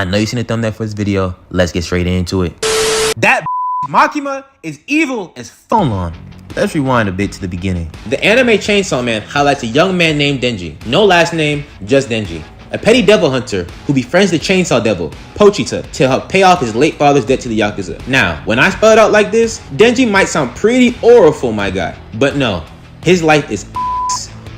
I know you seen the thumbnail for this video. Let's get straight into it. That Makima is evil as phone on. Let's rewind a bit to the beginning. The anime Chainsaw Man highlights a young man named Denji. No last name, just Denji. A petty devil hunter who befriends the chainsaw devil, Pochita, to help pay off his late father's debt to the Yakuza. Now, when I spell it out like this, Denji might sound pretty awful, my guy. But no, his life is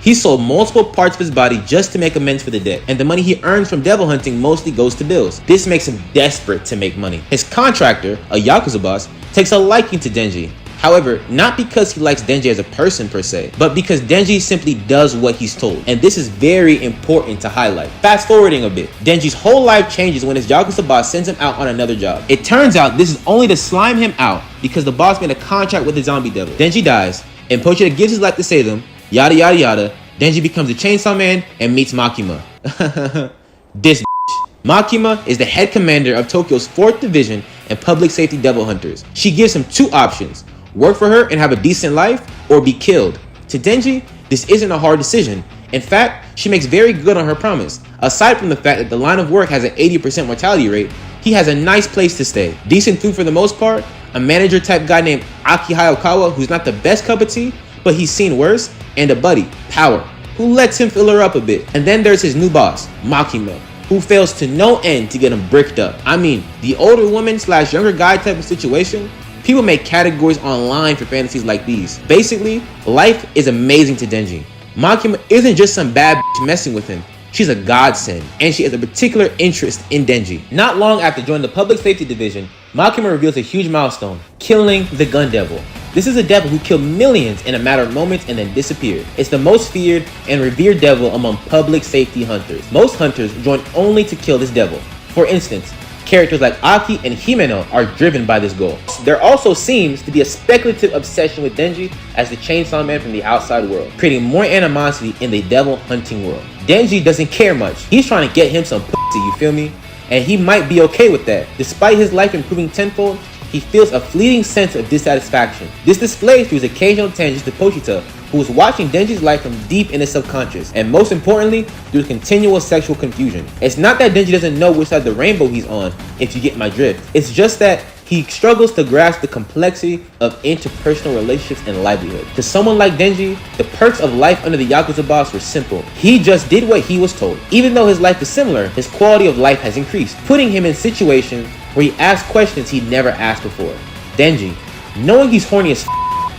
He sold multiple parts of his body just to make amends for the debt, and the money he earns from devil hunting mostly goes to bills. This makes him desperate to make money. His contractor, a Yakuza boss, takes a liking to Denji. However, not because he likes Denji as a person per se, but because Denji simply does what he's told. And this is very important to highlight. Fast forwarding a bit, Denji's whole life changes when his Yakuza boss sends him out on another job. It turns out this is only to slime him out because the boss made a contract with the zombie devil. Denji dies, and Pochita gives his life to save them, yada yada yada. Denji becomes a chainsaw man and meets Makima. This Makima is the head commander of Tokyo's 4th Division and Public Safety Devil Hunters. She gives him two options: work for her and have a decent life, or be killed. To Denji, this isn't a hard decision. In fact, she makes very good on her promise. Aside from the fact that the line of work has an 80% mortality rate, he has a nice place to stay, decent food for the most part, a manager type guy named Aki Hayakawa who's not the best cup of tea, but he's seen worse, and a buddy, Power, who lets him fill her up a bit. And then there's his new boss, Makima, who fails to no end to get him bricked up. I mean, the older woman / younger guy type of situation. People make categories online for fantasies like these. Basically, life is amazing to Denji. Makima isn't just some bad bitch messing with him. She's a godsend, and she has a particular interest in Denji. Not long after joining the Public Safety Division, Makima reveals a huge milestone: killing the Gun Devil. This is a devil who killed millions in a matter of moments and then disappeared. It's the most feared and revered devil among public safety hunters. Most hunters join only to kill this devil. For instance, characters like Aki and Himeno are driven by this goal. There also seems to be a speculative obsession with Denji as the chainsaw man from the outside world, creating more animosity in the devil hunting world. Denji doesn't care much. He's trying to get him some pussy, you feel me? And he might be okay with that. Despite his life improving tenfold, he feels a fleeting sense of dissatisfaction. This displays through his occasional tangents to Pochita, who is watching Denji's life from deep in his subconscious, and most importantly, through continual sexual confusion. It's not that Denji doesn't know which side of the rainbow he's on, if you get my drift. It's just that he struggles to grasp the complexity of interpersonal relationships and livelihood. To someone like Denji, the perks of life under the Yakuza boss were simple. He just did what he was told. Even though his life is similar, his quality of life has increased, putting him in situations where he asks questions he never asked before. Denji, knowing he's horny as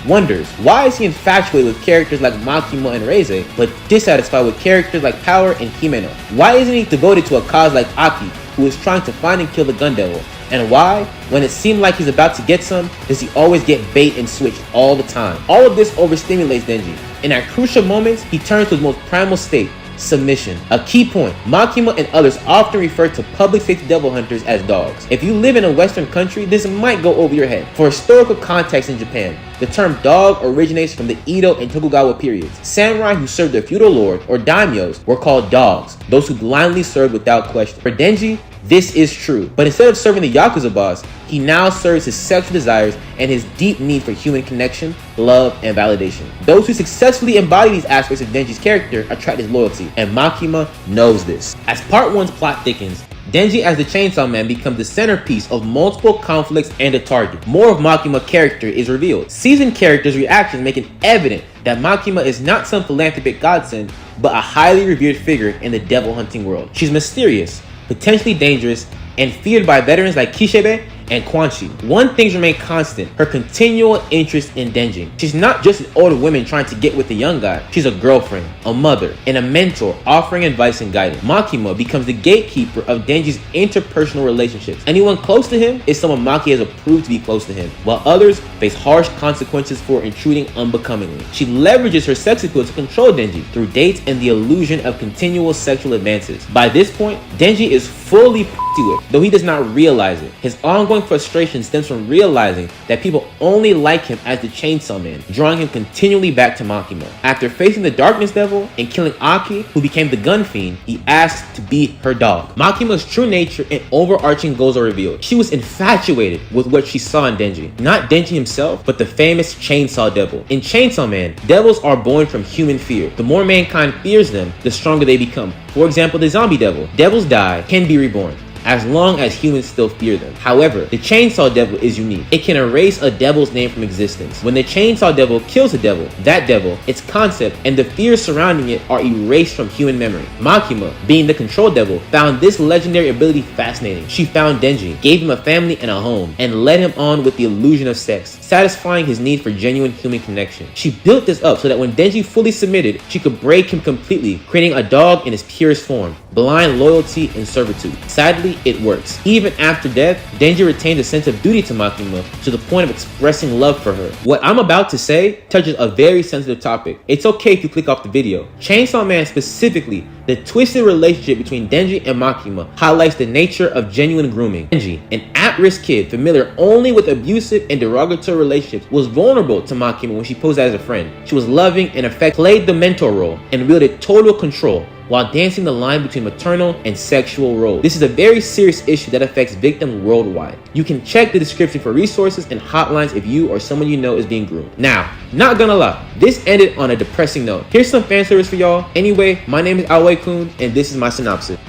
wonders, why is he infatuated with characters like Makima and Reize, but dissatisfied with characters like Power and Himeno? Why isn't he devoted to a cause like Aki, who is trying to find and kill the Gun Devil? And why, when it seemed like he's about to get some, does he always get bait and switch all the time? All of this overstimulates Denji, and at crucial moments, he turns to his most primal state: submission. A key point: Makima and others often refer to public safety devil hunters as dogs. If you live in a Western country, this might go over your head. For historical context in Japan, the term dog originates from the Edo and Tokugawa periods. Samurai who served their feudal lord, or daimyos, were called dogs, those who blindly served without question. For Denji, this is true, but instead of serving the Yakuza boss, he now serves his sexual desires and his deep need for human connection, love, and validation. Those who successfully embody these aspects of Denji's character attract his loyalty, and Makima knows this. As part 1's plot thickens, Denji as the Chainsaw Man becomes the centerpiece of multiple conflicts and a target. More of Makima's character is revealed. Seasoned characters' reactions make it evident that Makima is not some philanthropic godsend, but a highly revered figure in the devil hunting world. She's mysterious, potentially dangerous, and feared by veterans like Kishebe and Quanchi. One thing remains constant: her continual interest in Denji. She's not just an older woman trying to get with the young guy. She's a girlfriend, a mother, and a mentor offering advice and guidance. Makima becomes the gatekeeper of Denji's interpersonal relationships. Anyone close to him is someone Maki has approved to be close to him, while others face harsh consequences for intruding unbecomingly. She leverages her sex appeal to control Denji through dates and the illusion of continual sexual advances. By this point, Denji is fully with, though he does not realize it. His ongoing frustration stems from realizing that people only like him as the Chainsaw Man, drawing him continually back to Makima. After facing the Darkness Devil and killing Aki, who became the Gun Fiend, he asks to be her dog. Makima's true nature and overarching goals are revealed. She was infatuated with what she saw in Denji. Not Denji himself, but the famous Chainsaw Devil. In Chainsaw Man, devils are born from human fear. The more mankind fears them, the stronger they become. For example, the Zombie Devil. Devils die, can be reborn. as long as humans still fear them. However, the Chainsaw Devil is unique. It can erase a devil's name from existence. When the Chainsaw Devil kills a devil, that devil, its concept, and the fears surrounding it are erased from human memory. Makima, being the control devil, found this legendary ability fascinating. She found Denji, gave him a family and a home, and led him on with the illusion of sex, satisfying his need for genuine human connection. She built this up so that when Denji fully submitted, she could break him completely, creating a dog in its purest form, blind loyalty and servitude. Sadly, it works. Even after death, Denji retained a sense of duty to Makima to the point of expressing love for her. What I'm about to say touches a very sensitive topic. It's okay if you click off the video. Chainsaw Man specifically, the twisted relationship between Denji and Makima highlights the nature of genuine grooming. Denji, an at-risk kid familiar only with abusive and derogatory relationships, was vulnerable to Makima when she posed as a friend. She was loving and affectionate, played the mentor role, and wielded total control while dancing the line between maternal and sexual roles. This is a very serious issue that affects victims worldwide. You can check the description for resources and hotlines if you or someone you know is being groomed. Now, not gonna lie, this ended on a depressing note. Here's some fan service for y'all. Anyway, my name is AOI-KUN, and this is my synopsis.